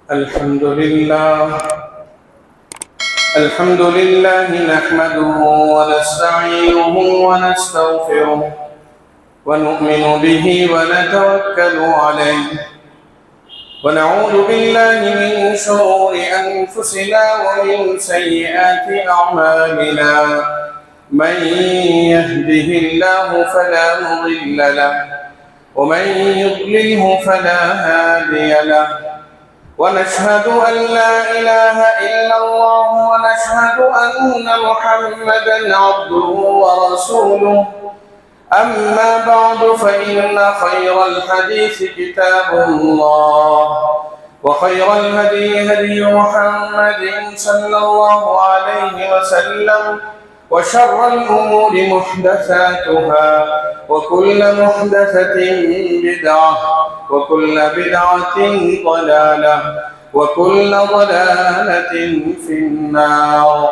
الحمد لله نحمده ونستعينه ونستغفره ونؤمن به ونتوكل عليه ونعوذ بالله من شرور أنفسنا ومن سيئات أعمالنا من يهده الله فلا مضل له ومن يضلله فلا هادي له ونشهد أن لا إله إلا الله ونشهد أن محمدا عبده ورسوله أما بعد فإن خير الحديث كتاب الله وخير الهدي هدي محمد صلى الله عليه وسلم وشر الأمور محدثاتها وكل محدثة بدعة وكل بدعة ضلالة وكل ضلالة في النار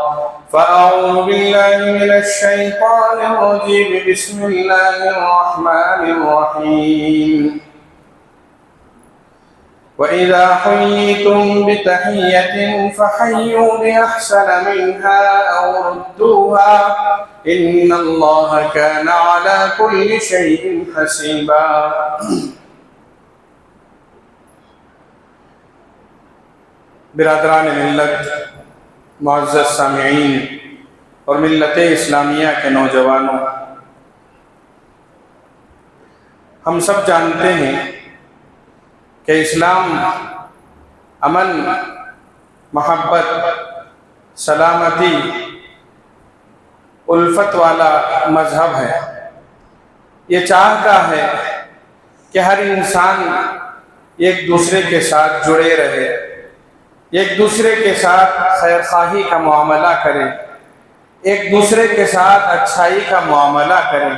فأعوذ بالله من الشيطان الرجيم بسم الله الرحمن الرحيم وإذا حييتم بتحية فحيوا بأحسن منها أو ردوها إن الله كان على كل شيء حسيبا برادران ملت، معزز سامعین اور ملت اسلامیہ کے نوجوانوں، ہم سب جانتے ہیں کہ اسلام امن، محبت، سلامتی، الفت والا مذہب ہے۔ یہ چاہتا ہے کہ ہر انسان ایک دوسرے کے ساتھ جڑے رہے، ایک دوسرے کے ساتھ خیر خواہی کا معاملہ کرے، ایک دوسرے کے ساتھ اچھائی کا معاملہ کرے۔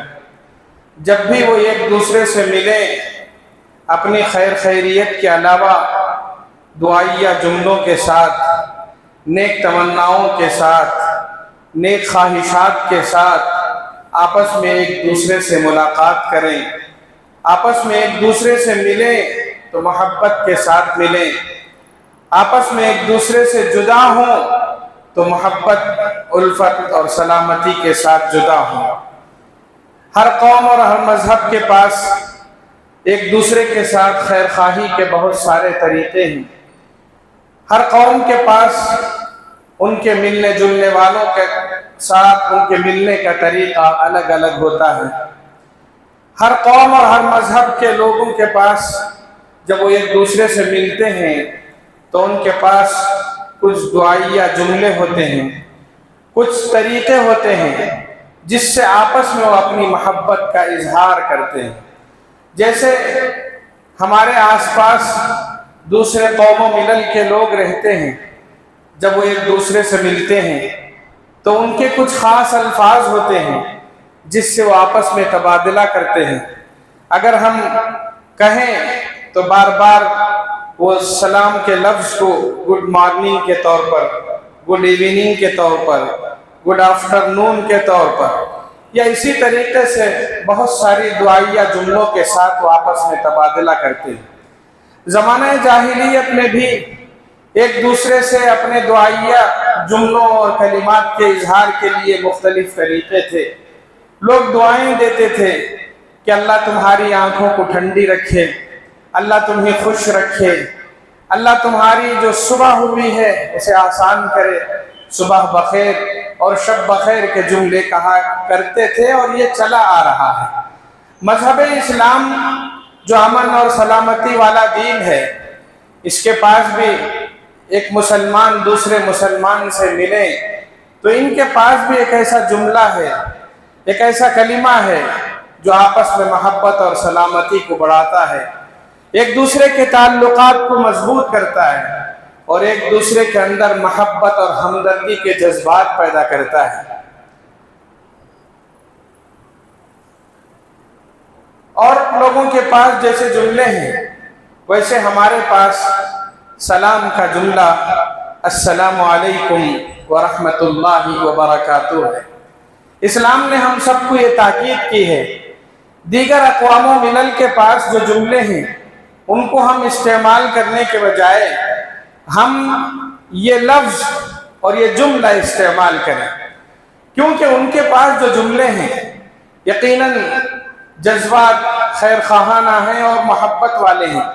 جب بھی وہ ایک دوسرے سے ملے، اپنی خیر خیریت کے علاوہ دعائیہ جملوں کے ساتھ، نیک تمناؤں کے ساتھ، نیک خواہشات کے ساتھ آپس میں ایک دوسرے سے ملاقات کریں، آپس میں ایک دوسرے سے ملیں تو محبت کے ساتھ ملیں، آپس میں ایک دوسرے سے جدا ہوں تو محبت، الفت اور سلامتی کے ساتھ جدا ہوں۔ ہر قوم اور ہر مذہب کے پاس ایک دوسرے کے ساتھ خیر خواہی کے بہت سارے طریقے ہیں۔ ہر قوم کے پاس ان کے ملنے جلنے والوں کے ساتھ ان کے ملنے کا طریقہ الگ الگ ہوتا ہے۔ ہر قوم اور ہر مذہب کے لوگوں کے پاس جب وہ ایک دوسرے سے ملتے ہیں تو ان کے پاس کچھ دعائیہ جملے ہوتے ہیں، کچھ طریقے ہوتے ہیں جس سے آپس میں وہ اپنی محبت کا اظہار کرتے ہیں۔ جیسے ہمارے آس پاس دوسرے قوم و ملل کے لوگ رہتے ہیں، جب وہ ایک دوسرے سے ملتے ہیں تو ان کے کچھ خاص الفاظ ہوتے ہیں جس سے وہ آپس میں تبادلہ کرتے ہیں۔ اگر ہم کہیں تو بار بار وہ سلام کے لفظ کو گڈ مارننگ کے طور پر، گڈ ایوننگ کے طور پر، گڈ آفٹرنون کے طور پر، یا اسی طریقے سے بہت ساری دعائیہ جملوں کے ساتھ وہ آپس میں تبادلہ کرتے ہیں۔ زمانہ جاہلیت میں بھی ایک دوسرے سے اپنے دعائیہ جملوں اور کلمات کے اظہار کے لیے مختلف طریقے تھے۔ لوگ دعائیں دیتے تھے کہ اللہ تمہاری آنکھوں کو ٹھنڈی رکھے، اللہ تمہیں خوش رکھے، اللہ تمہاری جو صبح ہوئی ہے اسے آسان کرے، صبح بخیر اور شب بخیر کے جملے کہا کرتے تھے، اور یہ چلا آ رہا ہے۔ مذہب اسلام جو امن اور سلامتی والا دین ہے، اس کے پاس بھی ایک مسلمان دوسرے مسلمان سے ملے تو ان کے پاس بھی ایک ایسا جملہ ہے، ایک ایسا کلمہ ہے جو آپس میں محبت اور سلامتی کو بڑھاتا ہے، ایک دوسرے کے تعلقات کو مضبوط کرتا ہے اور ایک دوسرے کے اندر محبت اور ہمدردی کے جذبات پیدا کرتا ہے۔ اور لوگوں کے پاس جیسے جملے ہیں ویسے ہمارے پاس سلام کا جملہ السلام علیکم ورحمۃ اللہ وبرکاتہ ہے۔ اسلام نے ہم سب کو یہ تاکید کی ہے، دیگر اقوام و ملل کے پاس جو جملے ہیں ان کو ہم استعمال کرنے کے بجائے ہم یہ لفظ اور یہ جملہ استعمال کریں، کیونکہ ان کے پاس جو جملے ہیں یقیناً جذبات خیر خواہانہ ہیں اور محبت والے ہیں،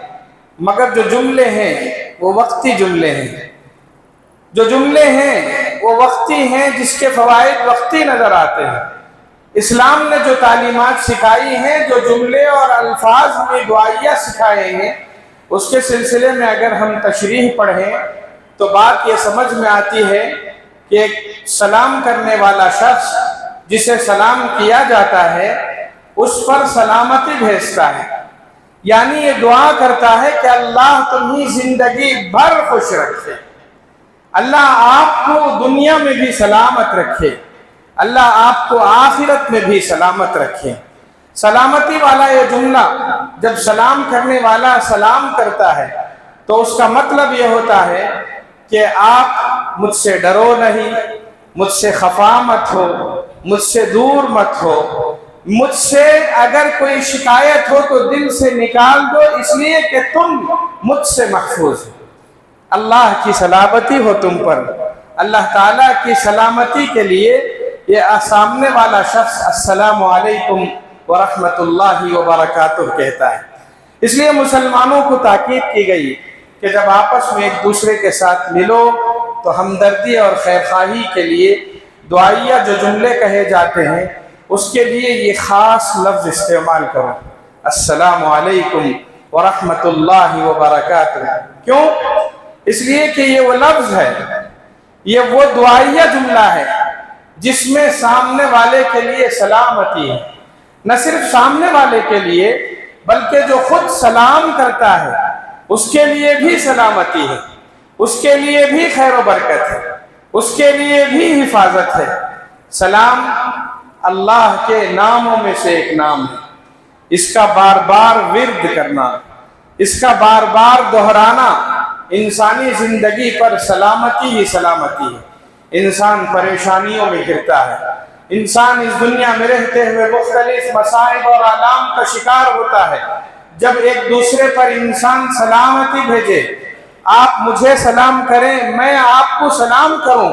مگر جو جملے ہیں وہ وقتی جملے ہیں، جو جملے ہیں وہ وقتی ہیں، جس کے فوائد وقتی نظر آتے ہیں۔ اسلام نے جو تعلیمات سکھائی ہیں، جو جملے اور الفاظ میں دعائیہ سکھائے ہیں، اس کے سلسلے میں اگر ہم تشریح پڑھیں تو بات یہ سمجھ میں آتی ہے کہ ایک سلام کرنے والا شخص جسے سلام کیا جاتا ہے اس پر سلامتی بھیجتا ہے، یعنی یہ دعا کرتا ہے کہ اللہ تمہیں زندگی بھر خوش رکھے، اللہ آپ کو دنیا میں بھی سلامت رکھے، اللہ آپ کو آخرت میں بھی سلامت رکھے۔ سلامتی والا یہ جملہ جب سلام کرنے والا سلام کرتا ہے تو اس کا مطلب یہ ہوتا ہے کہ آپ مجھ سے ڈرو نہیں، مجھ سے خفا مت ہو، مجھ سے دور مت ہو، مجھ سے اگر کوئی شکایت ہو تو دل سے نکال دو، اس لیے کہ تم مجھ سے محفوظ ہو۔ اللہ کی سلامتی ہو تم پر، اللہ تعالیٰ کی سلامتی کے لیے یہ سامنے والا شخص السلام علیکم ورحمۃ اللہ وبرکاتہ کہتا ہے۔ اس لیے مسلمانوں کو تاکید کی گئی کہ جب آپس میں ایک دوسرے کے ساتھ ملو تو ہمدردی اور خیرخواہی کے لیے دعائیہ جو جملے کہے جاتے ہیں اس کے لیے یہ خاص لفظ استعمال کرو، السلام علیکم ورحمۃ اللہ وبرکاتہ۔ کیوں؟ اس لیے کہ یہ وہ لفظ ہے، یہ وہ دعائیہ جملہ ہے جس میں سامنے والے کے لیے سلامتی ہے، نہ صرف سامنے والے کے لیے بلکہ جو خود سلام کرتا ہے اس کے لیے بھی سلامتی ہے، اس کے لیے بھی خیر و برکت ہے، اس کے لیے بھی حفاظت ہے۔ سلام اللہ کے ناموں میں سے ایک نام ہے، اس کا بار بار ورد کرنا، اس کا بار بار دہرانا انسانی زندگی پر سلامتی ہی سلامتی ہے۔ انسان پریشانیوں میں گرتا ہے، انسان اس دنیا میں رہتے ہوئے مختلف مصائب اور آلام کا شکار ہوتا ہے۔ جب ایک دوسرے پر انسان سلامتی بھیجے، آپ مجھے سلام کریں، میں آپ کو سلام کروں،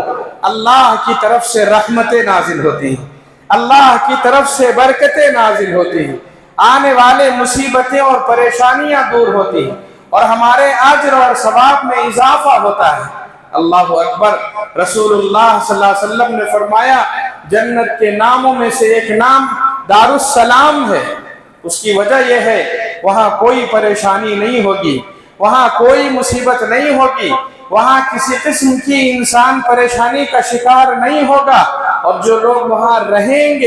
اللہ کی طرف سے رحمتیں نازل ہوتی ہیں، اللہ کی طرف سے برکتیں نازل ہوتی ہیں، آنے والے مصیبتیں اور پریشانیاں دور ہوتی ہیں اور ہمارے اجر اور ثواب میں اضافہ ہوتا ہے۔ اللہ اکبر۔ رسول اللہ صلی اللہ علیہ وسلم نے فرمایا جنت کے ناموں میں سے ایک نام دار السلام ہے، اس کی وجہ یہ ہے وہاں کوئی پریشانی نہیں ہوگی، وہاں کوئی مصیبت نہیں ہوگی، وہاں کسی قسم کی انسان پریشانی کا شکار نہیں ہوگا، اور جو لوگ وہاں رہیں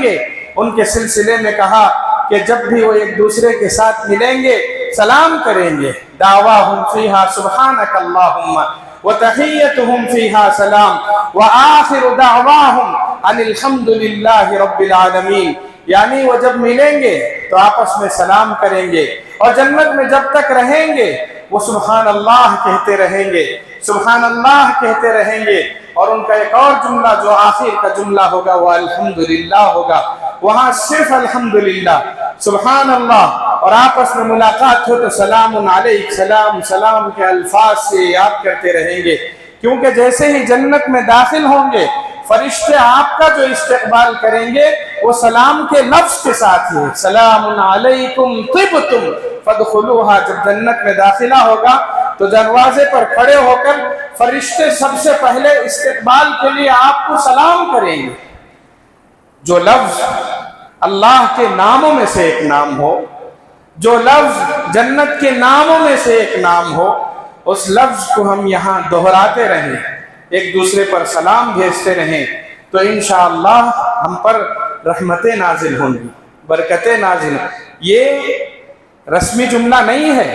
گے ان کے سلسلے میں کہا کہ جب بھی وہ ایک دوسرے کے ساتھ ملیں گے سلام کریں گے، دعواہم فیہا سبحانک اللہم وتحیتہم فیہا سلام وآخر دعواہم ان الحمدللہ رب العالمین، یعنی وہ جب ملیں گے تو آپس میں سلام کریں گے، اور جنت میں جب تک رہیں گے وہ سبحان اللہ کہتے رہیں گے، سبحان اللہ کہتے رہیں گے، اور ان کا ایک اور جملہ جو آخر کا جملہ ہوگا وہ الحمدللہ ہوگا۔ وہاں صرف الحمدللہ، سبحان اللہ، اور آپس میں ملاقات ہو تو سلام علیک، سلام سلام کے الفاظ سے یاد کرتے رہیں گے، کیونکہ جیسے ہی جنت میں داخل ہوں گے فرشتے آپ کا جو استقبال کریں گے وہ سلام کے لفظ کے ساتھ ہی، سلام علیکم طبتم فادخلوہا۔ جب جنت میں داخلہ ہوگا تو دروازے پر کھڑے ہو کر فرشتے سب سے پہلے استقبال کے لیے آپ کو سلام کریں گے۔ جو لفظ اللہ کے ناموں میں سے ایک نام ہو، جو لفظ جنت کے ناموں میں سے ایک نام ہو، اس لفظ کو ہم یہاں دہراتے رہیں، ایک دوسرے پر سلام بھیجتے رہیں تو انشاءاللہ ہم پر رحمتیں نازل ہوں گی، برکتیں نازل ہوں گی۔ یہ رسمی جملہ نہیں ہے،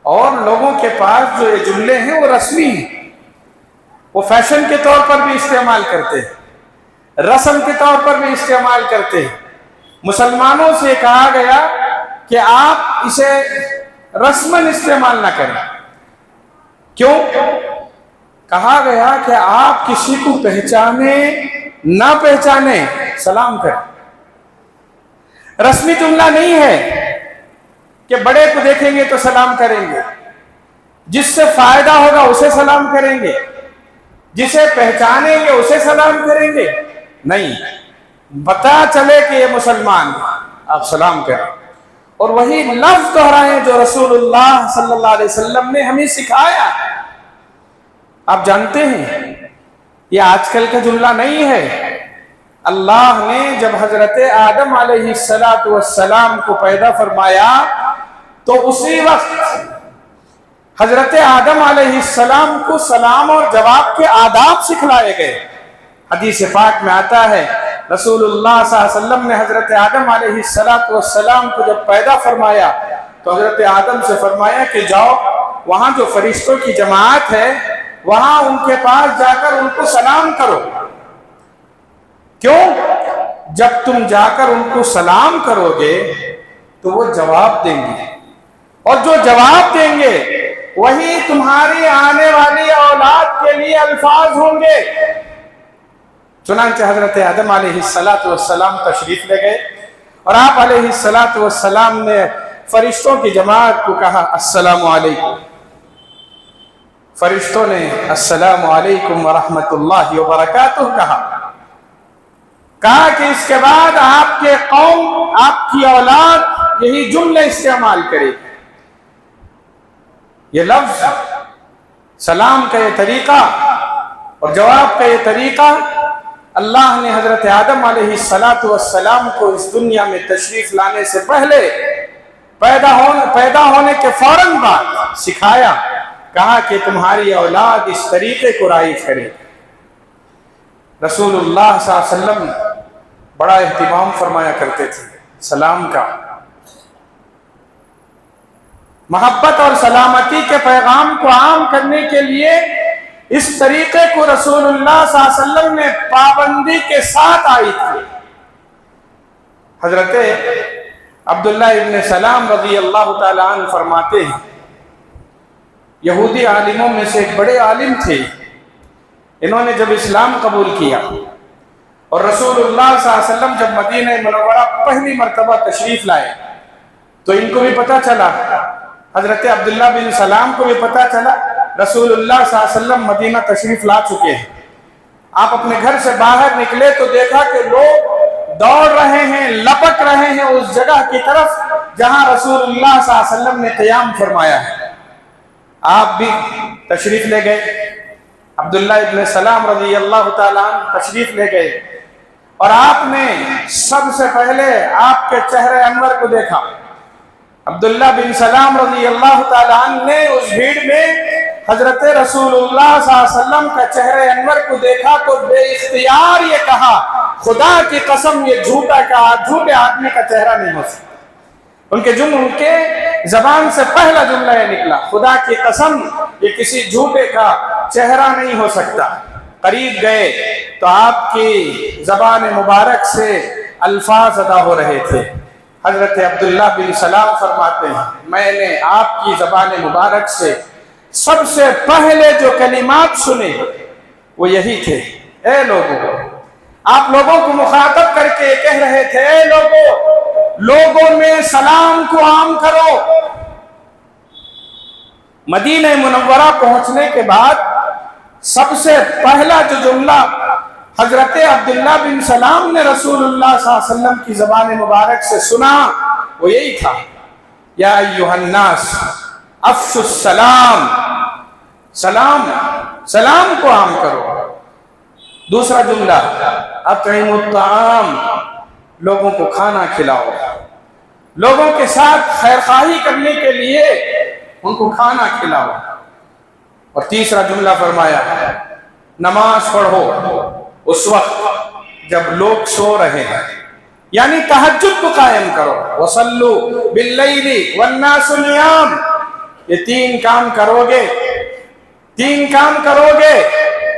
اور لوگوں کے پاس جو یہ جملے ہیں وہ رسمی ہیں، وہ فیشن کے طور پر بھی استعمال کرتے ہیں، رسم کے طور پر بھی استعمال کرتے ہیں۔ مسلمانوں سے کہا گیا کہ آپ اسے رسماً استعمال نہ کریں۔ کیوں؟ کہا گیا کہ آپ کسی کو پہچانے نہ پہچانے سلام کریں۔ رسمی جملہ نہیں ہے کہ بڑے کو دیکھیں گے تو سلام کریں گے، جس سے فائدہ ہوگا اسے سلام کریں گے، جسے پہچانیں گے اسے سلام کریں گے؟ نہیں، پتا چلے کہ یہ مسلمان ہے آپ سلام کریں، اور وہی لفظ دہرائیں جو رسول اللہ صلی اللہ علیہ وسلم نے ہمیں سکھایا۔ آپ جانتے ہیں یہ آج کل کا جملہ نہیں ہے۔ اللہ نے جب حضرت آدم علیہ السلام کو پیدا فرمایا تو اسی وقت حضرت آدم علیہ السلام کو سلام اور جواب کے آداب سکھلائے گئے۔ حدیث پاک میں آتا ہے رسول اللہ صلی اللہ علیہ وسلم نے حضرت آدم علیہ السلام کو جب پیدا فرمایا تو حضرت آدم سے فرمایا کہ جاؤ وہاں جو فرشتوں کی جماعت ہے وہاں ان کے پاس جا کر ان کو سلام کرو۔ کیوں؟ جب تم جا کر ان کو سلام کرو گے تو وہ جواب دیں گے، اور جو جواب دیں گے وہی تمہاری آنے والی اولاد کے لیے الفاظ ہوں گے۔ چنانچہ حضرت آدم علیہ السلام تشریف لے گئے اور آپ علیہ السلام نے فرشتوں کی جماعت کو کہا السلام علیکم۔ فرشتوں نے السلام علیکم ورحمۃ اللہ وبرکاتہ کہا کہ اس کے بعد آپ کے قوم، آپ کی اولاد یہی جملے استعمال کرے گی۔ یہ لفظ سلام کا یہ طریقہ اور جواب کا یہ طریقہ اللہ نے حضرت آدم علیہ السلام کو اس دنیا میں تشریف لانے سے پہلے پیدا ہونے کے فوراً بعد سکھایا۔ کہا کہ تمہاری اولاد اس طریقے کو رائج کرے۔ رسول اللہ صلی اللہ علیہ وسلم بڑا اہتمام فرمایا کرتے تھے سلام کا۔ محبت اور سلامتی کے پیغام کو عام کرنے کے لیے اس طریقے کو رسول اللہ صلی اللہ علیہ وسلم نے پابندی کے ساتھ آئی تھی۔ حضرت عبداللہ ابن سلام رضی اللہ تعالیٰ عنہ فرماتے ہیں یہودی عالموں میں سے ایک بڑے عالم تھے، انہوں نے جب اسلام قبول کیا اور رسول اللہ صلی اللہ علیہ وسلم جب مدینہ منورہ پہلی مرتبہ تشریف لائے تو ان کو بھی پتہ چلا، حضرت عبداللہ بن سلام کو بھی پتہ چلا رسول اللہ صلی اللہ علیہ وسلم مدینہ تشریف لا چکے ہیں۔ آپ اپنے گھر سے باہر نکلے تو دیکھا کہ لوگ دوڑ رہے ہیں، لپک رہے ہیں اس جگہ کی طرف جہاں رسول اللہ صلی اللہ علیہ وسلم نے قیام فرمایا ہے۔ آپ بھی تشریف لے گئے، عبداللہ ابن سلام رضی اللہ تعالیٰ عنہ تشریف لے گئے اور آپ نے سب سے پہلے آپ کے چہرے انور کو دیکھا۔ عبداللہ بن سلام رضی اللہ تعالیٰ عنہ نے اس بھیڑ میں حضرت رسول اللہ صلی اللہ علیہ وسلم کا چہرے انور کو دیکھا تو بے اختیار یہ کہا خدا کی قسم یہ جھوٹے آدمی کا چہرہ نہیں ہو سکتا۔ ان کے زبان سے پہلا جملہ یہ نکلا خدا کی قسم یہ کسی جھوٹے کا چہرہ نہیں ہو سکتا۔ قریب گئے تو آپ کی زبان مبارک سے الفاظ ادا ہو رہے تھے۔ حضرت عبداللہ بن سلام فرماتے ہیں میں نے آپ کی زبان مبارک سے سب سے پہلے جو کلمات سنے وہ یہی تھے، اے لوگوں، آپ لوگوں کو مخاطب کر کے کہہ رہے تھے اے لوگوں میں سلام کو عام کرو۔ مدینہ منورہ پہنچنے کے بعد سب سے پہلا جو جملہ حضرت عبداللہ بن سلام نے رسول اللہ صلی اللہ علیہ وسلم کی زبان مبارک سے سنا وہ یہی تھا یا ایھا الناس افشوا السلام، سلام کو عام کرو۔ دوسرا جملہ اطعموا الطعام، لوگوں کو کھانا کھلاؤ، لوگوں کے ساتھ خیرخواہی کرنے کے لیے ان کو کھانا کھلاؤ۔ اور تیسرا جملہ فرمایا نماز پڑھو اس وقت جب لوگ سو رہے ہیں، یعنی تہجد کو قائم کرو۔ وصلوا باللیل والناس نیام، یہ تین کام کرو گے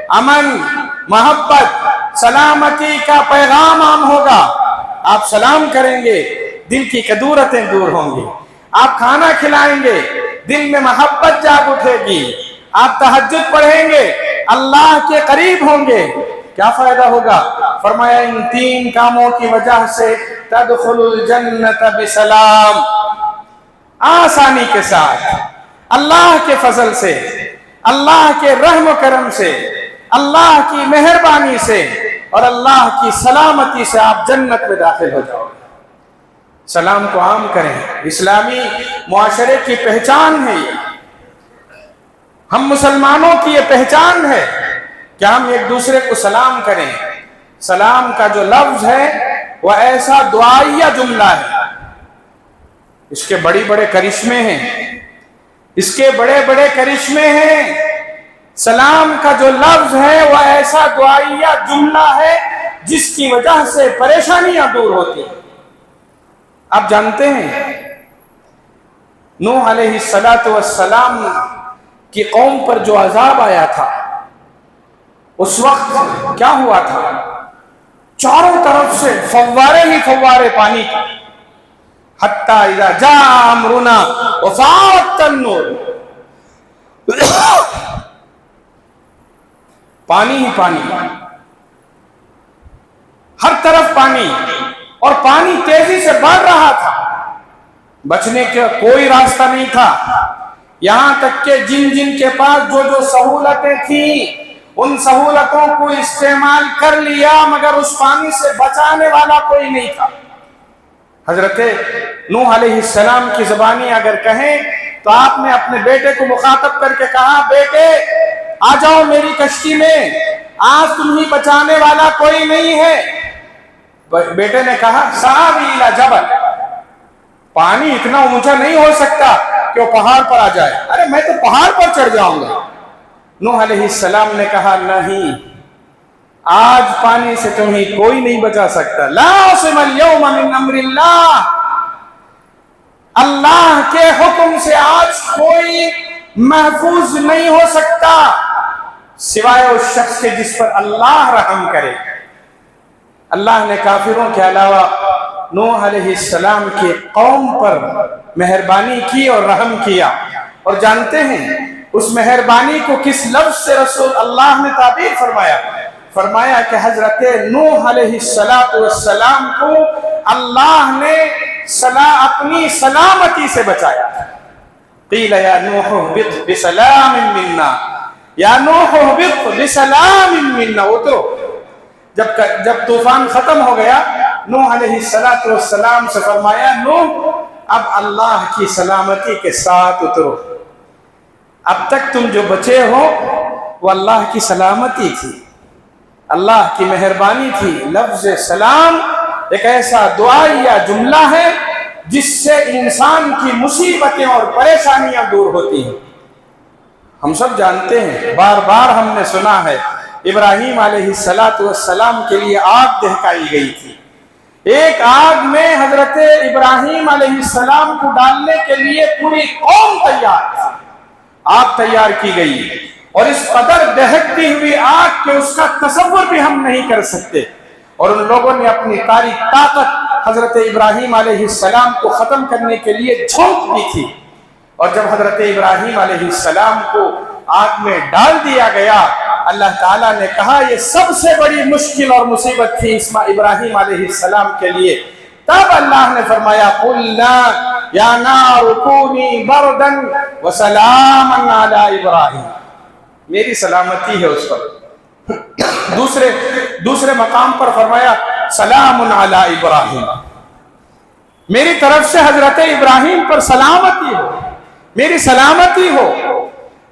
امن، محبت، سلامتی کا پیغام عام ہوگا۔ آپ سلام کریں گے دل کی کدورتیں دور ہوں گی، آپ کھانا کھلائیں گے دل میں محبت جاگ اٹھے گی، آپ تہجد پڑھیں گے اللہ کے قریب ہوں گے۔ کیا فائدہ ہوگا؟ فرمایا ان تین کاموں کی وجہ سے تدخل الجنت بسلام، آسانی کے ساتھ اللہ کے فضل سے، اللہ کے رحم و کرم سے، اللہ کی مہربانی سے اور اللہ کی سلامتی سے آپ جنت میں داخل ہو جاؤ گے۔ سلام کو عام کریں، اسلامی معاشرے کی پہچان ہے یہ، ہم مسلمانوں کی یہ پہچان ہے کہ ہم ایک دوسرے کو سلام کریں۔ سلام کا جو لفظ ہے وہ ایسا دعائیہ جملہ ہے، اس کے بڑے بڑے کرشمے ہیں، اس کے بڑے بڑے کرشمے ہیں۔ سلام کا جو لفظ ہے وہ ایسا دعائیہ جملہ ہے جس کی وجہ سے پریشانیاں دور ہوتی ہیں۔ آپ جانتے ہیں نوح علیہ السلام کی قوم پر جو عذاب آیا تھا، اس وقت کیا ہوا تھا؟ چاروں طرف سے فوارے ہی فوارے پانی کے، حتی اذا جاء امرنا وفاءت النور، پانی ہی پانی، ہر طرف پانی، اور پانی تیزی سے بڑھ رہا تھا، بچنے کا کوئی راستہ نہیں تھا۔ یہاں تک کہ جن جن کے پاس جو جو سہولتیں تھیں ان سہولتوں کو استعمال کر لیا، مگر اس پانی سے بچانے والا کوئی نہیں تھا۔ حضرت نوح علیہ السلام کی زبانی اگر کہیں تو آپ نے اپنے بیٹے کو مخاطب کر کے کہا، بیٹے آ جاؤ میری کشتی میں، آج تمہیں بچانے والا کوئی نہیں ہے۔ بیٹے نے کہا سآوی الی جبل، پانی اتنا اونچا نہیں ہو سکتا کہ وہ پہاڑ پر آ جائے، ارے میں تو پہاڑ پر چڑھ جاؤں گا۔ نوح علیہ السلام نے کہا نہیں، آج پانی سے تمہیں کوئی نہیں بچا سکتا، لا عاصم اليوم من امر اللہ، اللہ کے حکم سے آج کوئی محفوظ نہیں ہو سکتا سوائے اس شخص کے جس پر اللہ رحم کرے۔ اللہ نے کافروں کے علاوہ نوح علیہ السلام کی قوم پر مہربانی کی اور رحم کیا، اور جانتے ہیں اس مہربانی کو کس لفظ سے رسول اللہ نے تعبیر فرمایا؟ فرمایا کہ حضرت نوح علیہ السلام کو اللہ نے اپنی سلامتی سے بچایا۔ قیل یا نوح اہبط بسلام منا، یا نوح اہبط بسلام منا، اترو۔ جب طوفان ختم ہو گیا، نوح علیہ السلام سے فرمایا نوح اب اللہ کی سلامتی کے ساتھ اترو، اب تک تم جو بچے ہو وہ اللہ کی سلامتی تھی، اللہ کی مہربانی تھی۔ لفظ سلام ایک ایسا دعائیہ جملہ ہے جس سے انسان کی مصیبتیں اور پریشانیاں دور ہوتی ہیں۔ ہم سب جانتے ہیں، بار بار ہم نے سنا ہے، ابراہیم علیہ السلام کے لیے آگ دہکائی گئی تھی، ایک آگ میں حضرت ابراہیم علیہ السلام کو ڈالنے کے لیے پوری قوم تیار تھی، آگ تیار کی گئی، اور اس قدر دہکتی ہوئی آگ کہ اس کا تصور بھی ہم نہیں کر سکتے، اور ان لوگوں نے اپنی ساری طاقت حضرت ابراہیم علیہ السلام کو ختم کرنے کے لیے جھونک دی تھی، اور جب حضرت ابراہیم علیہ السلام کو آگ میں ڈال دیا گیا، اللہ تعالیٰ نے کہا یہ سب سے بڑی مشکل اور مصیبت تھی ابراہیم علیہ السلام کے لیے، تب اللہ نے فرمایا قُلْنَا يَا نَارُ كُونِي بَرْدًا وَسَلَامًا عَلَىٰ ابراہیم، میری سلامتی ہے اس پر۔ دوسرے مقام پر فرمایا سلام علی ابراہیم، میری طرف سے حضرت ابراہیم پر سلامتی ہو، میری سلامتی ہو۔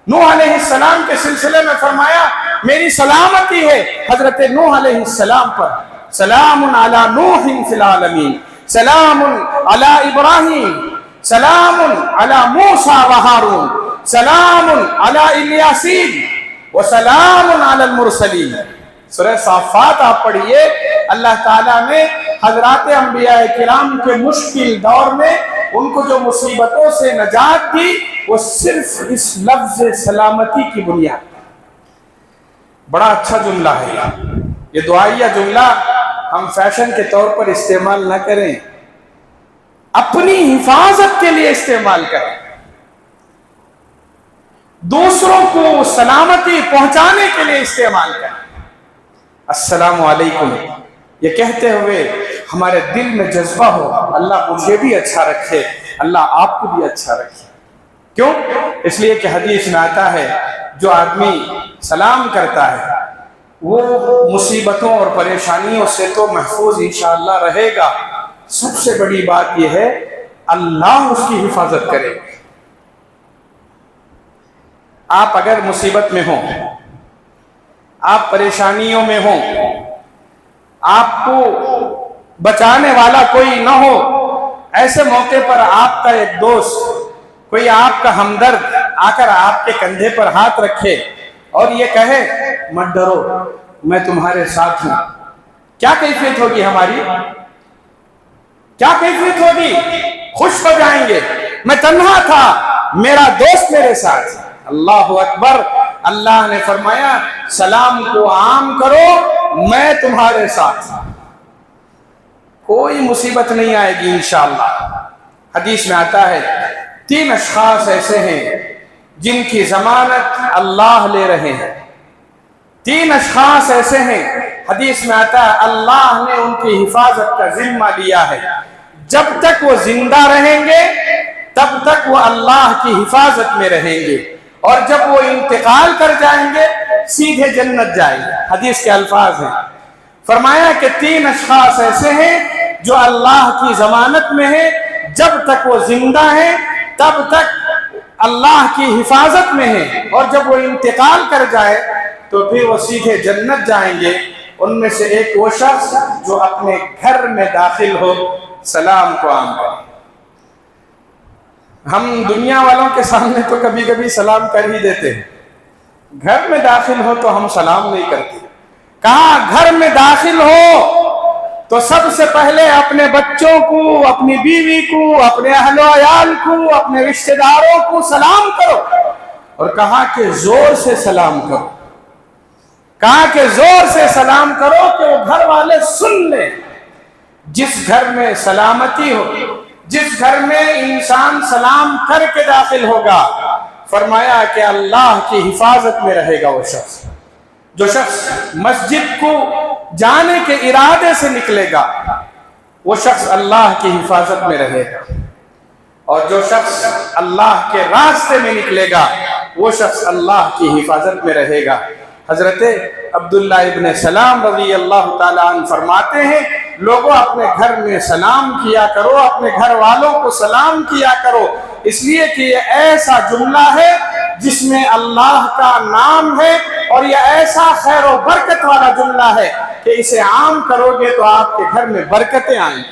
نوح علیہ السلام کے سلسلے میں فرمایا میری سلامتی ہے حضرت نوح علیہ السلام پر، سلام علی نوح فی العالمین، سلام علی ابراہیم، سلام علی موسیٰ و ہارون، سلام علی الیاسین وسلام علی المرسلین۔ سورہ صافات آپ پڑھیے، اللہ تعالیٰ نے حضرات انبیاء کرام کے مشکل دور میں ان کو جو مصیبتوں سے نجات دی وہ صرف اس لفظ سلامتی کی بنیاد۔ بڑا اچھا جملہ ہے یہ دعائیہ جملہ، ہم فیشن کے طور پر استعمال نہ کریں، اپنی حفاظت کے لیے استعمال کریں، دوسروں کو سلامتی پہنچانے کے لیے استعمال کریں۔ السلام علیکم یہ کہتے ہوئے ہمارے دل میں جذبہ ہو، اللہ مجھے بھی اچھا رکھے، اللہ آپ کو بھی اچھا رکھے۔ کیوں؟ اس لیے کہ حدیث میں آتا ہے جو آدمی سلام کرتا ہے وہ مصیبتوں اور پریشانیوں سے تو محفوظ انشاءاللہ رہے گا، سب سے بڑی بات یہ ہے اللہ اس کی حفاظت کرے گا۔ آپ اگر مصیبت میں ہوں، آپ پریشانیوں میں ہوں، آپ کو بچانے والا کوئی نہ ہو، ایسے موقع پر آپ کا ایک دوست، کوئی آپ کا ہمدرد آ کر آپ کے کندھے پر ہاتھ رکھے اور یہ کہے مت ڈرو میں تمہارے ساتھ ہوں، کیا کیفیت ہوگی ہماری؟ کیا کیفیت ہوگی؟ خوش ہو جائیں گے، میں تنہا تھا میرا دوست میرے ساتھ۔ اللہ اکبر! اللہ نے فرمایا سلام کو عام کرو، میں تمہارے ساتھ، کوئی مصیبت نہیں آئے گی انشاءاللہ۔ حدیث میں آتا ہے 3 اشخاص ایسے ہیں جن کی ضمانت اللہ لے رہے ہیں۔ 3 اشخاص ایسے ہیں، حدیث میں آتا ہے اللہ نے ان کی حفاظت کا ذمہ لیا ہے، جب تک وہ زندہ رہیں گے تب تک وہ اللہ کی حفاظت میں رہیں گے، اور جب وہ انتقال کر جائیں گے سیدھے جنت جائیں گے۔ حدیث کے الفاظ ہیں، فرمایا کہ 3 اشخاص ایسے ہیں جو اللہ کی ضمانت میں ہیں، جب تک وہ زندہ ہیں تب تک اللہ کی حفاظت میں ہیں، اور جب وہ انتقال کر جائے تو پھر وہ سیدھے جنت جائیں گے۔ ان میں سے ایک وہ شخص جو اپنے گھر میں داخل ہو سلام کو عام کرے۔ ہم دنیا والوں کے سامنے تو کبھی کبھی سلام کر ہی دیتے ہیں، گھر میں داخل ہو تو ہم سلام نہیں کرتے۔ کہا گھر میں داخل ہو تو سب سے پہلے اپنے بچوں کو، اپنی بیوی کو، اپنے اہل و عیال کو، اپنے رشتہ داروں کو سلام کرو، اور کہا کہ زور سے سلام کرو، کہا کہ زور سے سلام کرو کہ وہ گھر والے سن لیں۔ جس گھر میں سلامتی ہو، جس گھر میں انسان سلام کر کے داخل ہوگا، فرمایا کہ اللہ کی حفاظت میں رہے گا وہ شخص۔ جو شخص مسجد کو جانے کے ارادے سے نکلے گا وہ شخص اللہ کی حفاظت میں رہے گا، اور جو شخص اللہ کے راستے میں نکلے گا وہ شخص اللہ کی حفاظت میں رہے گا۔ حضرت عبداللہ ابن سلام رضی اللہ تعالیٰ عنہ فرماتے ہیں لوگوں اپنے گھر میں سلام کیا کرو، اپنے گھر والوں کو سلام کیا کرو، اس لیے کہ یہ ایسا جملہ ہے جس میں اللہ کا نام ہے، اور یہ ایسا خیر و برکت والا جملہ ہے کہ اسے عام کرو گے تو آپ کے گھر میں برکتیں آئیں گی۔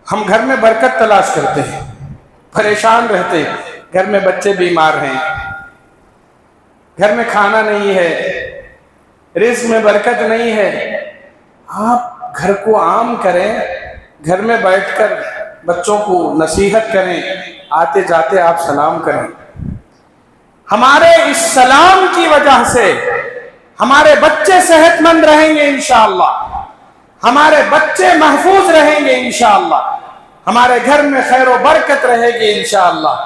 ہم گھر میں برکت تلاش کرتے ہیں، پریشان رہتے ہیں، گھر میں بچے بیمار ہیں، گھر میں کھانا نہیں ہے، رزق میں برکت نہیں ہے۔ آپ گھر کو عام کریں، گھر میں بیٹھ کر بچوں کو نصیحت کریں، آتے جاتے آپ سلام کریں۔ ہمارے اس سلام کی وجہ سے ہمارے بچے صحت مند رہیں گے انشاءاللہ، ہمارے بچے محفوظ رہیں گے انشاءاللہ، ہمارے گھر میں خیر و برکت رہے گی انشاءاللہ۔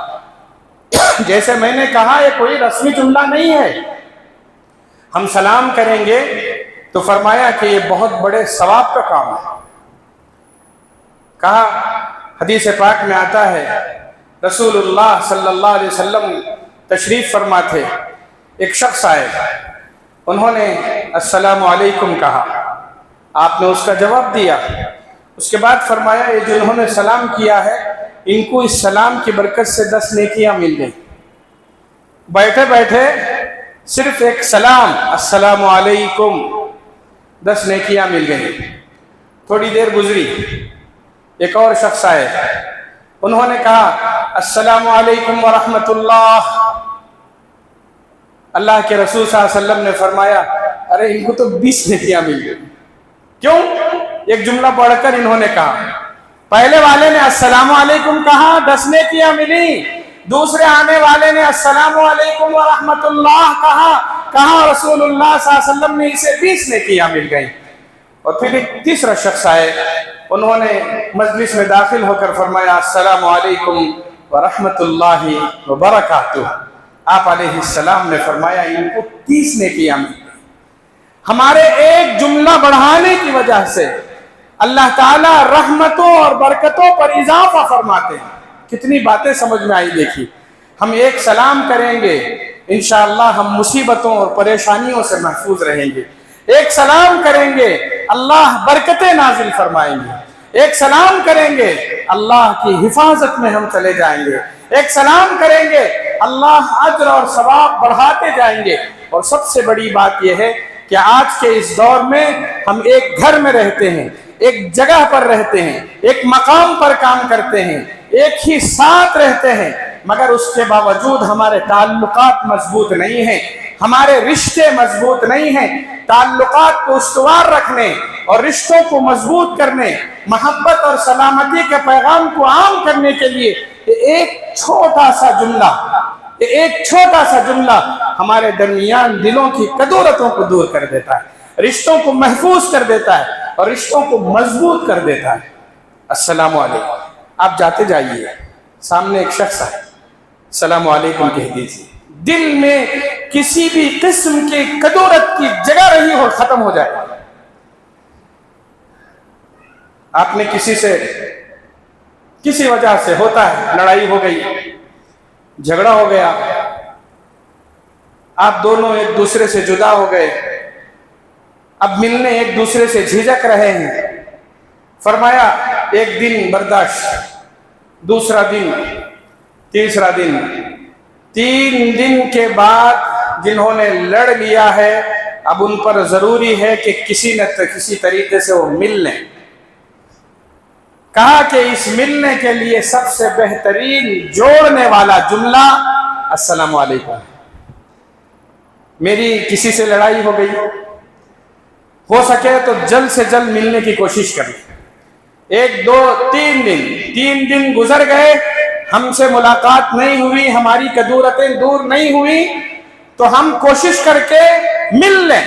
جیسے میں نے کہا یہ کوئی رسمی جملہ نہیں ہے، ہم سلام کریں گے تو فرمایا کہ یہ بہت بڑے ثواب کا کام ہے۔ کہا حدیث پاک میں آتا ہے رسول اللہ صلی اللہ علیہ وسلم تشریف فرما تھے، ایک شخص آئے، انہوں نے السلام علیکم کہا، آپ نے اس کا جواب دیا، اس کے بعد فرمایا یہ جنہوں نے سلام کیا ہے ان کو اس سلام کی برکت سے 10 نیکیاں مل گئی۔ بیٹھے بیٹھے صرف ایک سلام السلام علیکم 10 نیکیاں مل گئی۔ تھوڑی دیر گزری، ایک اور شخص آئے، انہوں نے کہا السلام علیکم ورحمۃ اللہ۔ اللہ کے رسول صلی اللہ علیہ وسلم نے فرمایا ارے ان کو تو 20 نیکیاں مل گئی۔ کیوں؟ ایک جملہ پڑھ کر انہوں نے کہا، پہلے والے نے السلام علیکم کہا 10 نیکیاں ملی، دوسرے آنے والے نے السلام علیکم ورحمۃ اللہ کہا رسول اللہ صلی اللہ علیہ وسلم نے اسے 20 نیکیاں مل گئی۔ اور پھر ایک تیسرا شخص آئے، انہوں نے مجلس میں داخل ہو کر فرمایا السلام علیکم ورحمۃ اللہ وبرکاتہ۔ آپ علیہ السلام نے فرمایا ان کو 30 نیکیاں مل گئی۔ ہمارے ایک جملہ بڑھانے کی وجہ سے اللہ تعالیٰ رحمتوں اور برکتوں پر اضافہ فرماتے ہیں۔ کتنی باتیں سمجھ میں آئی دیکھی. ہم ایک سلام کریں گے انشاءاللہ ہم مصیبتوں اور پریشانیوں سے محفوظ رہیں گے. ایک سلام کریں گے اللہ برکتیں نازل فرمائیں گے. ایک سلام کریں گے اللہ کی حفاظت میں ہم چلے جائیں گے. ایک سلام کریں گے اللہ اجر اور ثواب بڑھاتے جائیں گے. اور سب سے بڑی بات یہ ہے کہ آج کے اس دور میں ہم ایک گھر میں رہتے ہیں, ایک جگہ پر رہتے ہیں, ایک مقام پر کام کرتے ہیں, ایک ہی ساتھ رہتے ہیں, مگر اس کے باوجود ہمارے تعلقات مضبوط نہیں ہیں, ہمارے رشتے مضبوط نہیں ہیں. تعلقات کو استوار رکھنے اور رشتوں کو مضبوط کرنے, محبت اور سلامتی کے پیغام کو عام کرنے کے لیے ایک چھوٹا سا جملہ ہمارے درمیان دلوں کی کدورتوں کو دور کر دیتا ہے, رشتوں کو محفوظ کر دیتا ہے اور رشتوں کو مضبوط کر دیتا ہے. السلام علیکم. آپ جاتے جائیے, سامنے ایک شخص ہے, السلام علیکم کہہ دیجیے. دل میں کسی بھی قسم کی کدورت کی جگہ رہی ہو ختم ہو جائے. آپ نے کسی وجہ سے ہوتا ہے, لڑائی ہو گئی, جھگڑا ہو گیا, آپ دونوں ایک دوسرے سے جدا ہو گئے, اب ملنے ایک دوسرے سے جھجک رہے ہیں. فرمایا ایک دن برداشت, دوسرا دن, تیسرا دن, 3 دن کے بعد جنہوں نے لڑ لیا ہے اب ان پر ضروری ہے کہ کسی نہ کسی طریقے سے وہ مل لیں. کہا کہ اس ملنے کے لیے سب سے بہترین جوڑنے والا جملہ السلام علیکم. میری کسی سے لڑائی ہو گئی, ہو سکے تو جلد سے جلد ملنے کی کوشش کریں. 1 2 3 دن گزر گئے, ہم سے ملاقات نہیں ہوئی, ہماری کدورتیں دور نہیں ہوئی, تو ہم کوشش کر کے مل لیں.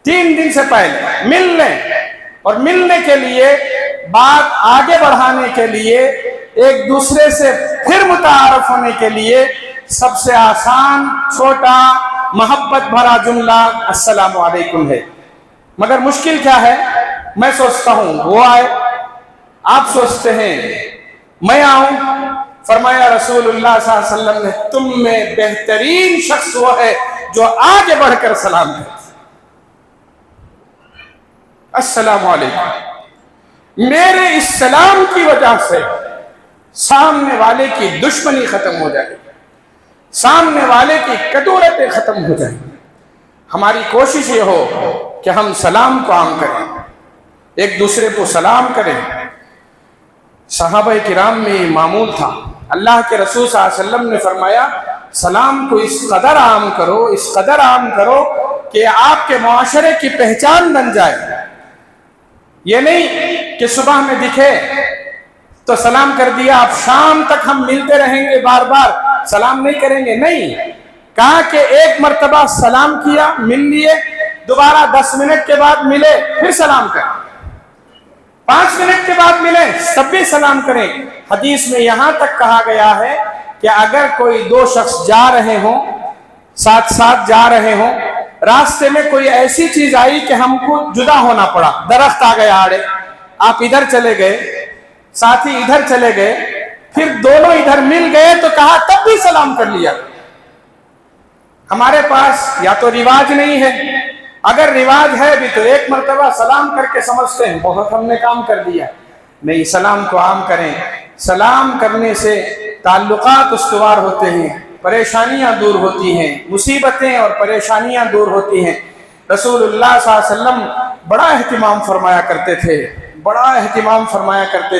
3 دن سے پہلے مل لیں, اور ملنے کے لیے بات آگے بڑھانے کے لیے ایک دوسرے سے پھر متعارف ہونے کے لیے سب سے آسان, چھوٹا, محبت بھرا جملہ السلام علیکم ہے. مگر مشکل کیا ہے, میں سوچتا ہوں وہ آئے, آپ سوچتے ہیں میں آؤں. فرمایا رسول اللہ صلی اللہ علیہ وسلم نے تم میں بہترین شخص وہ ہے جو آگے بڑھ کر سلام کرے. السلام علیکم. میرے اس سلام کی وجہ سے سامنے والے کی دشمنی ختم ہو جائے, سامنے والے کی کدورتیں ختم ہو جائیں. ہماری کوشش یہ ہو کہ ہم سلام کو عام کریں, ایک دوسرے کو سلام کریں. صحابہ کرام میں معمول تھا. اللہ کے رسول صلی اللہ علیہ وسلم نے فرمایا سلام کو اس قدر عام کرو کہ آپ کے معاشرے کی پہچان بن جائے. یہ نہیں کہ صبح میں دکھے تو سلام کر دیا, اب شام تک ہم ملتے رہیں گے, بار بار سلام نہیں کریں گے. نہیں, کہا کہ ایک مرتبہ سلام کیا, مل لیے, دوبارہ 10 منٹ کے بعد ملے, پھر سلام کریں, 5 منٹ کے بعد ملے, سب بھی سلام کریں. حدیث میں یہاں تک کہا گیا ہے کہ اگر کوئی 2 شخص جا رہے ہوں, ساتھ جا رہے ہوں, راستے میں کوئی ایسی چیز آئی کہ ہم کو جدا ہونا پڑا, درخت آ گیا آڑے, آپ ادھر چلے گئے, ساتھی ادھر چلے گئے, پھر دونوں ادھر مل گئے تو کہا تب بھی سلام کر لیا. ہمارے پاس یا تو رواج نہیں ہے, اگر رواج ہے بھی تو ایک مرتبہ سلام کر کے سمجھتے ہیں بہت ہم نے کام کر دیا. نہیں, سلام کو عام کریں. سلام کرنے سے تعلقات استوار ہوتے ہیں, پریشانیاں دور ہوتی ہیں, مصیبتیں اور پریشانیاں دور ہوتی ہیں. رسول اللہ صلی اللہ علیہ وسلم بڑا اہتمام فرمایا کرتے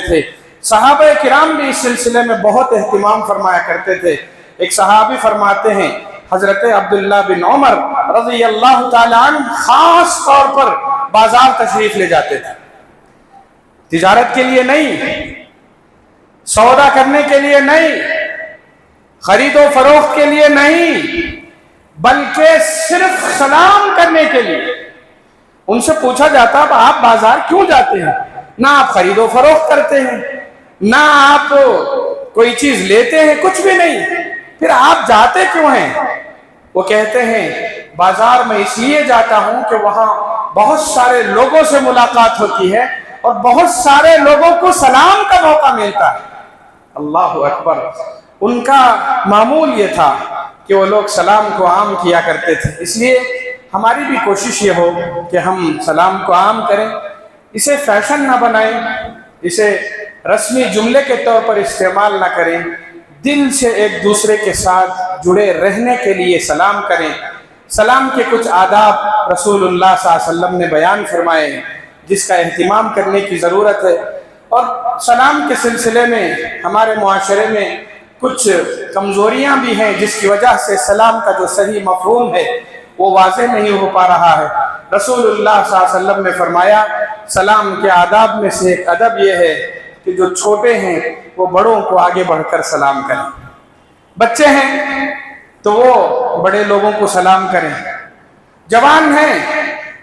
تھے. صحابہ کرام بھی اس سلسلے میں بہت اہتمام فرمایا کرتے تھے. ایک صحابی فرماتے ہیں حضرت عبداللہ بن عمر رضی اللہ تعالیٰ عنہ خاص طور پر بازار تشریف لے جاتے تھے, تجارت کے لیے نہیں, سودا کرنے کے لیے نہیں, خرید و فروخت کے لیے نہیں, بلکہ صرف سلام کرنے کے لیے. ان سے پوچھا جاتا آپ بازار کیوں جاتے ہیں؟ نہ آپ خرید و فروخت کرتے ہیں, نہ آپ کوئی چیز لیتے ہیں, کچھ بھی نہیں, پھر آپ جاتے کیوں ہیں؟ وہ کہتے ہیں بازار میں اس لیے جاتا ہوں کہ وہاں بہت سارے لوگوں سے ملاقات ہوتی ہے اور بہت سارے لوگوں کو سلام کا موقع ملتا ہے. اللہ اکبر. ان کا معمول یہ تھا کہ وہ لوگ سلام کو عام کیا کرتے تھے. اس لیے ہماری بھی کوشش یہ ہو کہ ہم سلام کو عام کریں، اسے فیشن نہ بنائیں، اسے رسمی جملے کے طور پر استعمال نہ کریں، دل سے ایک دوسرے کے ساتھ جڑے رہنے کے لیے سلام کریں. سلام کے کچھ آداب رسول اللہ صلی اللہ علیہ وسلم نے بیان فرمائے ہیں جس کا اہتمام کرنے کی ضرورت ہے. اور سلام کے سلسلے میں ہمارے معاشرے میں کچھ کمزوریاں بھی ہیں جس کی وجہ سے سلام کا جو صحیح مفہوم ہے وہ واضح نہیں ہو پا رہا ہے. رسول اللہ صلی اللہ علیہ وسلم نے فرمایا سلام کے آداب میں سے ایک ادب یہ ہے کہ جو چھوٹے ہیں وہ بڑوں کو آگے بڑھ کر سلام کریں. بچے ہیں تو وہ بڑے لوگوں کو سلام کریں، جوان ہیں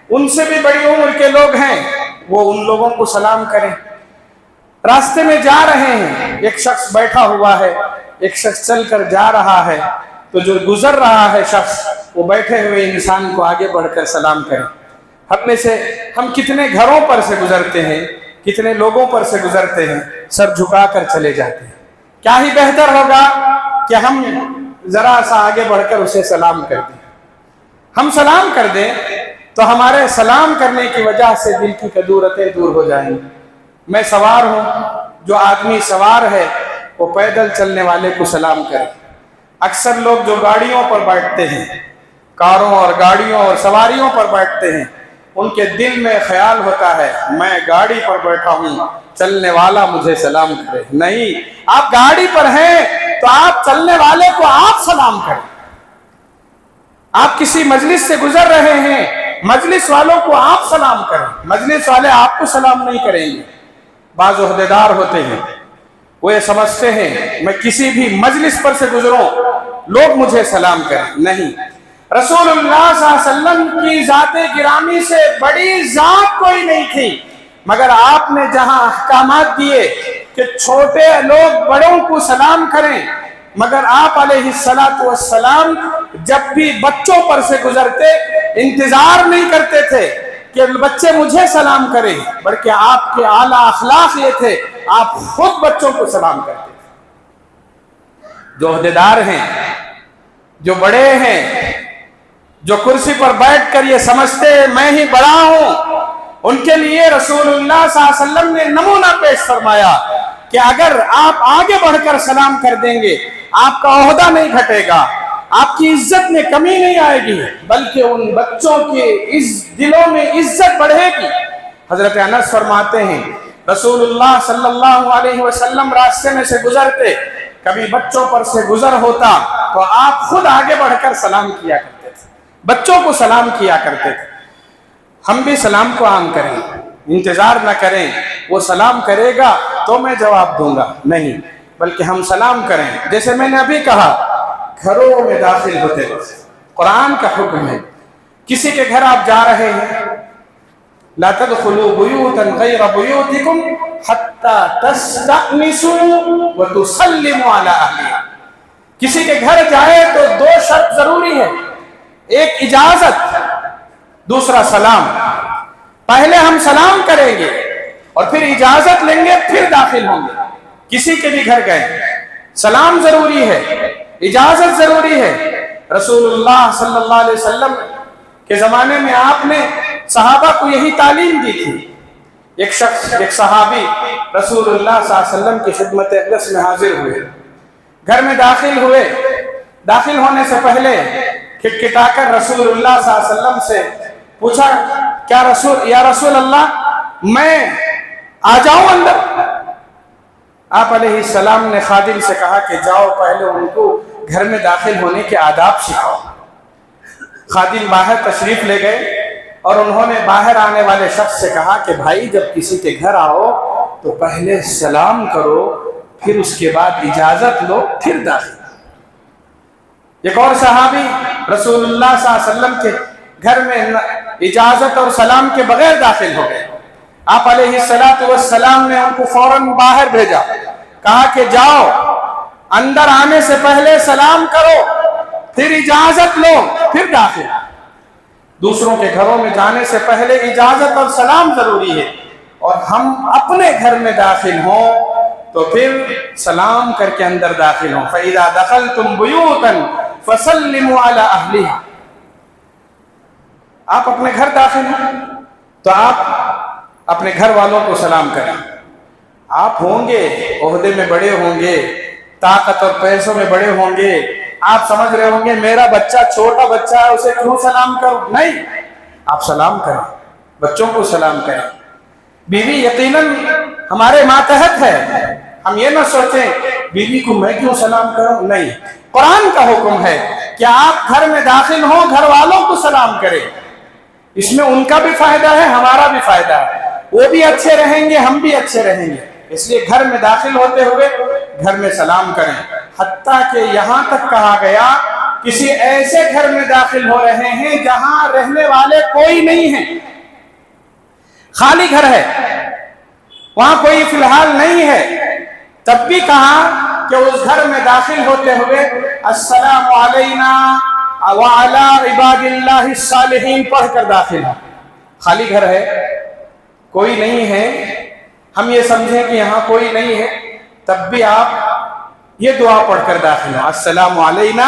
ان سے بھی بڑی عمر کے لوگ ہیں وہ ان لوگوں کو سلام کریں. راستے میں جا رہے ہیں، ایک شخص بیٹھا ہوا ہے، ایک شخص چل کر جا رہا ہے، تو جو گزر رہا ہے شخص وہ بیٹھے ہوئے انسان کو آگے بڑھ کر سلام کریں. ہم کتنے گھروں پر سے گزرتے ہیں، کتنے لوگوں پر سے گزرتے ہیں، سر جھکا کر چلے جاتے ہیں. کیا ہی بہتر ہوگا کہ ہم ذرا سا آگے بڑھ کر اسے سلام کر دیں. ہم سلام کر دیں تو ہمارے سلام کرنے کی وجہ سے دل کی کدورتیں دور ہو جائیں گی. میں سوار ہوں، جو آدمی سوار ہے وہ پیدل چلنے والے کو سلام کرے. اکثر لوگ جو گاڑیوں پر بیٹھتے ہیں، کاروں اور گاڑیوں اور سواریوں پر بیٹھتے ہیں، ان کے دل میں خیال ہوتا ہے میں گاڑی پر بیٹھا ہوں، چلنے والا مجھے سلام کرے. نہیں، آپ گاڑی پر ہیں تو آپ چلنے والے کو آپ سلام کریں. آپ کسی مجلس سے گزر رہے ہیں، مجلس والوں کو آپ سلام کریں. مجلس والے آپ کو سلام نہیں کریں گے. بعض عہدیدار ہوتے ہیں وہ یہ سمجھتے ہیں میں کسی بھی مجلس پر سے گزروں لوگ مجھے سلام کریں. نہیں، رسول اللہ صلی اللہ علیہ وسلم کی ذات گرامی سے بڑی ذات کوئی نہیں تھی، مگر آپ نے جہاں احکامات دیے کہ چھوٹے لوگ بڑوں کو سلام کریں، مگر آپ علیہ السلام جب بھی بچوں پر سے گزرتے انتظار نہیں کرتے تھے کہ بچے مجھے سلام کریں، بلکہ آپ کے اعلیٰ اخلاق یہ تھے آپ خود بچوں کو سلام کرتے تھے. جو عہدیدار ہیں، جو بڑے ہیں، جو کرسی پر بیٹھ کر یہ سمجھتے میں ہی بڑا ہوں، ان کے لیے رسول اللہ صلی اللہ علیہ وسلم نے نمونہ پیش فرمایا کہ اگر آپ آگے بڑھ کر سلام کر دیں گے آپ کا عہدہ نہیں گھٹے گا، آپ کی عزت میں کمی نہیں آئے گی، بلکہ ان بچوں کے دلوں میں عزت بڑھے گی. حضرت انس فرماتے ہیں رسول اللہ صلی اللہ علیہ وسلم راستے میں سے گزرتے، کبھی بچوں پر سے گزر ہوتا تو آپ خود آگے بڑھ کر سلام کیا کرتے تھے، بچوں کو سلام کیا کرتے تھے. ہم بھی سلام کو عام کریں، انتظار نہ کریں وہ سلام کرے گا تو میں جواب دوں گا، نہیں، بلکہ ہم سلام کریں. جیسے میں نے ابھی کہا گھروں میں داخل ہوتے وقت قرآن کا حکم ہے، کسی کے گھر آپ جا رہے ہیں لا تدخلوا بیوتا غیر بیوتکم حتی تستأنسوا وتسلموا علی اہلہا. کسی کے گھر جائے تو دو شرط ضروری ہے، ایک اجازت، دوسرا سلام. پہلے ہم سلام کریں گے اور پھر اجازت لیں گے پھر داخل ہوں گے. کسی کے بھی گھر گئے سلام ضروری ہے، اجازت ضروری ہے. رسول اللہ صلی اللہ علیہ وسلم کے زمانے میں آپ نے صحابہ کو یہی تعلیم دی تھی. ایک صحابی رسول اللہ صلی اللہ علیہ وسلم کی خدمت اقدس میں حاضر ہوئے، گھر میں داخل ہوئے. داخل ہونے سے پہلے کھٹکھٹا کر رسول اللہ صلی اللہ علیہ وسلم سے پوچھا یا رسول اللہ میں آ جاؤں اندر؟ آپ علیہ السلام نے خادم سے کہا کہ جاؤ پہلے ان کو گھر میں داخل ہونے کے آداب سکھاؤ. خادم باہر تشریف لے گئے اور انہوں نے باہر آنے والے شخص سے کہا کہ بھائی جب کسی کے گھر آؤ تو پہلے سلام کرو، پھر اس کے بعد اجازت لو، پھر داخل. ایک اور صحابی رسول اللہ صلی اللہ علیہ وسلم کے گھر میں اجازت اور سلام کے بغیر داخل ہو گئے. آپ علیہ السلام نے ان کو فوراً باہر بھیجا، کہا کہ جاؤ اندر آنے سے پہلے سلام کرو، پھر اجازت لو، پھر داخل. دوسروں کے گھروں میں جانے سے پہلے اجازت اور سلام ضروری ہے، اور ہم اپنے گھر میں داخل ہوں تو پھر سلام کر کے اندر داخل ہوں. فَإِذَا دَخَلْتُمْ بُيُوتًا فَسَلِّمُوا عَلَىٰ أَهْلِهَا. آپ اپنے گھر داخل ہیں تو آپ اپنے گھر والوں کو سلام کریں. آپ ہوں گے عہدے میں بڑے ہوں گے, طاقت اور پیسوں میں بڑے ہوں گے, آپ سمجھ رہے ہوں گے میرا بچہ چھوٹا بچہ ہے اسے کیوں سلام کروں. نہیں, آپ سلام کریں, بچوں کو سلام کریں. بیوی یقیناً ہمارے ماتحت ہے, ہم یہ نہ سوچیں بیوی کو میں کیوں سلام کروں. نہیں, قرآن کا حکم ہے کہ آپ گھر میں داخل ہوں گھر والوں کو سلام کریں. اس میں ان کا بھی فائدہ ہے, ہمارا بھی فائدہ ہے, وہ بھی اچھے رہیں گے, ہم بھی اچھے رہیں گے. اس لیے گھر میں داخل ہوتے ہوئے گھر میں سلام کریں. حتیٰ کہ یہاں تک کہا گیا کسی ایسے گھر میں داخل ہو رہے ہیں جہاں رہنے والے کوئی نہیں ہیں, خالی گھر ہے, وہاں کوئی فی الحال نہیں ہے, تب بھی کہا کہ اس گھر میں داخل ہوتے ہوئے السلام علینا وعلی عباد اللہ الصالحین پڑھ کر داخل ہو. خالی گھر ہے, کوئی نہیں ہے, ہم یہ سمجھیں کہ یہاں کوئی نہیں ہے, تب بھی آپ یہ دعا پڑھ کر داخل ہو, السلام علینا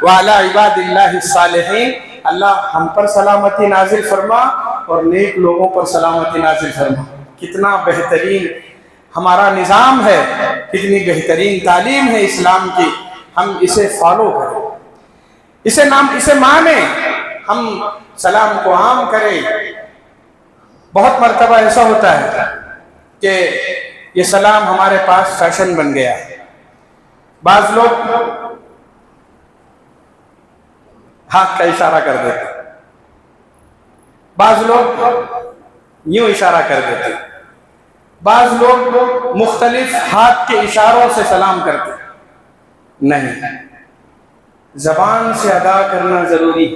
وعلی عباد اللہ الصالحین. اللہ ہم پر سلامتی نازل فرما اور نیک لوگوں پر سلامتی نازل فرما. کتنا بہترین ہمارا نظام ہے, کتنی بہترین تعلیم ہے اسلام کی. ہم اسے فالو کریں, اسے مانیں, ہم سلام کو عام کریں. بہت مرتبہ ایسا ہوتا ہے کہ یہ سلام ہمارے پاس فیشن بن گیا ہے. بعض لوگ ہاتھ کا اشارہ کر دیتے, بعض لوگ یوں اشارہ کر دیتے, بعض لوگ مختلف ہاتھ کے اشاروں سے سلام کرتے. نہیں, زبان سے ادا کرنا ضروری,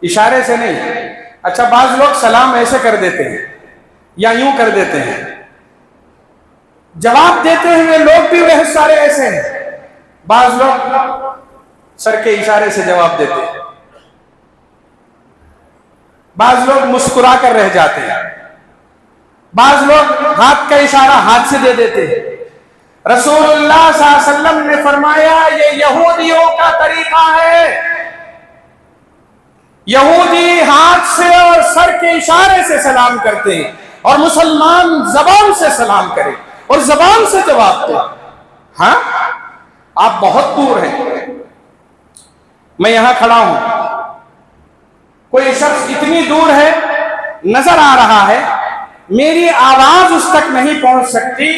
اشارے سے نہیں. اچھا, بعض لوگ سلام ایسے کر دیتے ہیں یا یوں کر دیتے ہیں, جواب دیتے ہوئے لوگ بھی بہت سارے ایسے ہیں. بعض لوگ سر کے اشارے سے جواب دیتے ہیں, بعض لوگ مسکرا کر رہ جاتے ہیں, بعض لوگ ہاتھ کا اشارہ ہاتھ سے دے دیتے ہیں. رسول اللہ صلی اللہ علیہ وسلم نے فرمایا یہ یہودیوں کا طریقہ ہے. یہودی ہاتھ سے اور سر کے اشارے سے سلام کرتے ہیں اور مسلمان زبان سے سلام کرے اور زبان سے جواب دے. ہاں, آپ بہت دور ہیں, میں یہاں کھڑا ہوں, کوئی شخص اتنی دور ہے, نظر آ رہا ہے, میری آواز اس تک نہیں پہنچ سکتی,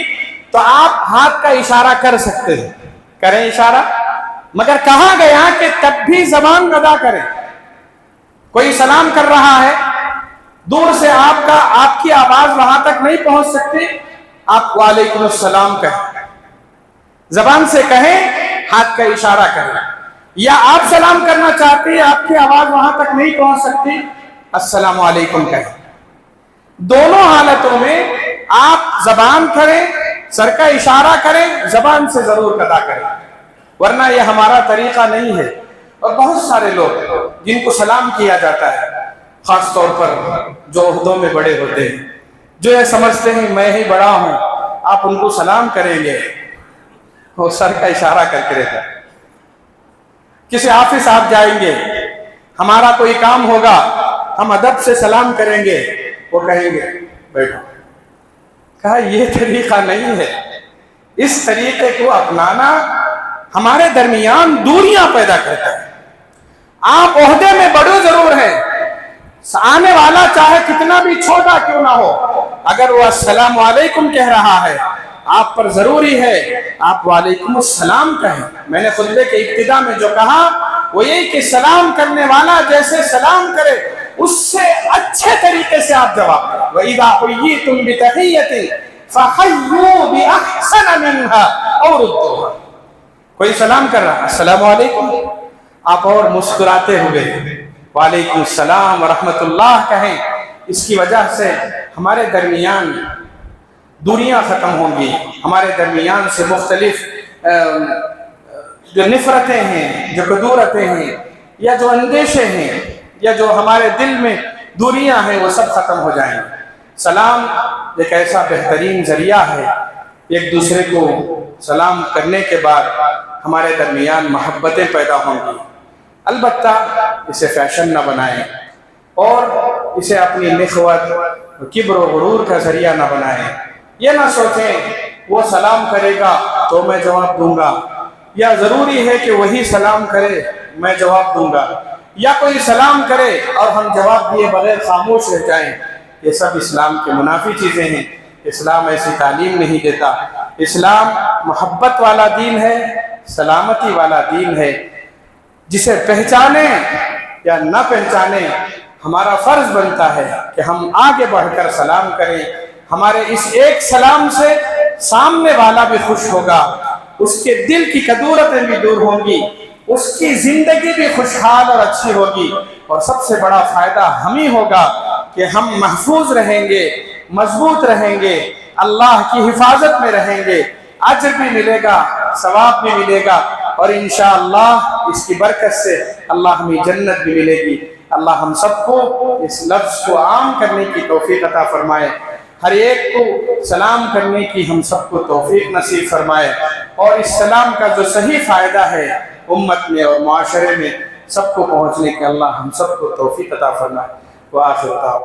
تو آپ ہاتھ کا اشارہ کر سکتے ہیں, کریں اشارہ. مگر کہا گیا کہ تب بھی زبان ادا کریں. کوئی سلام کر رہا ہے, دور سے آپ کی آواز وہاں تک نہیں پہنچ سکتی, آپ وعلیکم السلام کہیں, زبان سے کہیں, ہاتھ کا اشارہ کریں. یا آپ سلام کرنا چاہتے ہیں, آپ کی آواز وہاں تک نہیں پہنچ سکتی, السلام علیکم کہیں. دونوں حالتوں میں آپ زبان کریں, سر کا اشارہ کریں, زبان سے ضرور ادا کریں, ورنہ یہ ہمارا طریقہ نہیں ہے. اور بہت سارے لوگ جن کو سلام کیا جاتا ہے, خاص طور پر جو عہدوں میں بڑے ہوتے ہیں, جو یہ سمجھتے ہیں میں ہی بڑا ہوں, آپ ان کو سلام کریں گے, وہ سر کا اشارہ کر کے رہتا ہے. کسی آفس آپ جائیں گے, ہمارا کوئی کام ہوگا, ہم ادب سے سلام کریں گے, وہ کہیں گے بیٹھو. کہا یہ طریقہ نہیں ہے. اس طریقے کو اپنانا ہمارے درمیان دوریاں پیدا کرتا ہے. آپ عہدے میں بڑے ضرور ہیں, آنے والا چاہے کتنا بھی چھوٹا کیوں نہ ہو, اگر وہ السلام علیکم کہہ رہا ہے, آپ پر ضروری ہے آپ وعلیکم السلام کہیں. میں نے خطبے کے ابتدا میں جو کہا وہ یہی کہ سلام کرنے والا جیسے سلام کرے اس سے اچھے طریقے سے آپ جواب کریں. وَإِذَا حُيِّيتُم بِتَحِيَّةٍ فَحَيُّوا بِأَحْسَنَ مِنْهَا أَوْ رُدُّوهَا. کوئی سلام کر رہا السلام علیکم, آپ اور مسکراتے ہوئے وعلیکم السلام ورحمۃ اللہ کہیں. اس کی وجہ سے ہمارے درمیان دوریاں ختم ہوں گی, ہمارے درمیان سے مختلف جو نفرتیں ہیں, جو کدورتیں ہیں, یا جو اندیشے ہیں, یا جو ہمارے دل میں دوریاں ہیں, وہ سب ختم ہو جائیں گے. سلام ایک ایسا بہترین ذریعہ ہے، ایک دوسرے کو سلام کرنے کے بعد ہمارے درمیان محبتیں پیدا ہوں گی۔ البتہ اسے فیشن نہ بنائیں اور اسے اپنی نخوت، کبر و غرور کا ذریعہ نہ بنائیں۔ یہ نہ سوچیں وہ سلام کرے گا تو میں جواب دوں گا، یا ضروری ہے کہ وہی سلام کرے میں جواب دوں گا، یا کوئی سلام کرے اور ہم جواب دیے بغیر خاموش رہ جائیں۔ یہ سب اسلام کے منافی چیزیں ہیں۔ اسلام ایسی تعلیم نہیں دیتا۔ اسلام محبت والا دین ہے، سلامتی والا دین ہے، جسے پہچانیں یا نہ پہچانیں ہمارا فرض بنتا ہے کہ ہم آگے بڑھ کر سلام کریں۔ ہمارے اس ایک سلام سے سامنے والا بھی خوش ہوگا، اس کے دل کی کدورتیں بھی دور ہوں گی، اس کی زندگی بھی خوشحال اور اچھی ہوگی، اور سب سے بڑا فائدہ ہم ہی ہوگا کہ ہم محفوظ رہیں گے، مضبوط رہیں گے، اللہ کی حفاظت میں رہیں گے، اجر بھی ملے گا، ثواب بھی ملے گا، اور انشاءاللہ اس کی برکت سے اللہ ہمیں جنت بھی ملے گی۔ اللہ ہم سب کو اس لفظ کو عام کرنے کی توفیق عطا فرمائے، ہر ایک کو سلام کرنے کی ہم سب کو توفیق نصیب فرمائے، اور اس سلام کا جو صحیح فائدہ ہے امت میں اور معاشرے میں سب کو پہنچنے کے اللہ ہم سب کو توفیق عطا فرمائے۔ وآخر دعوانا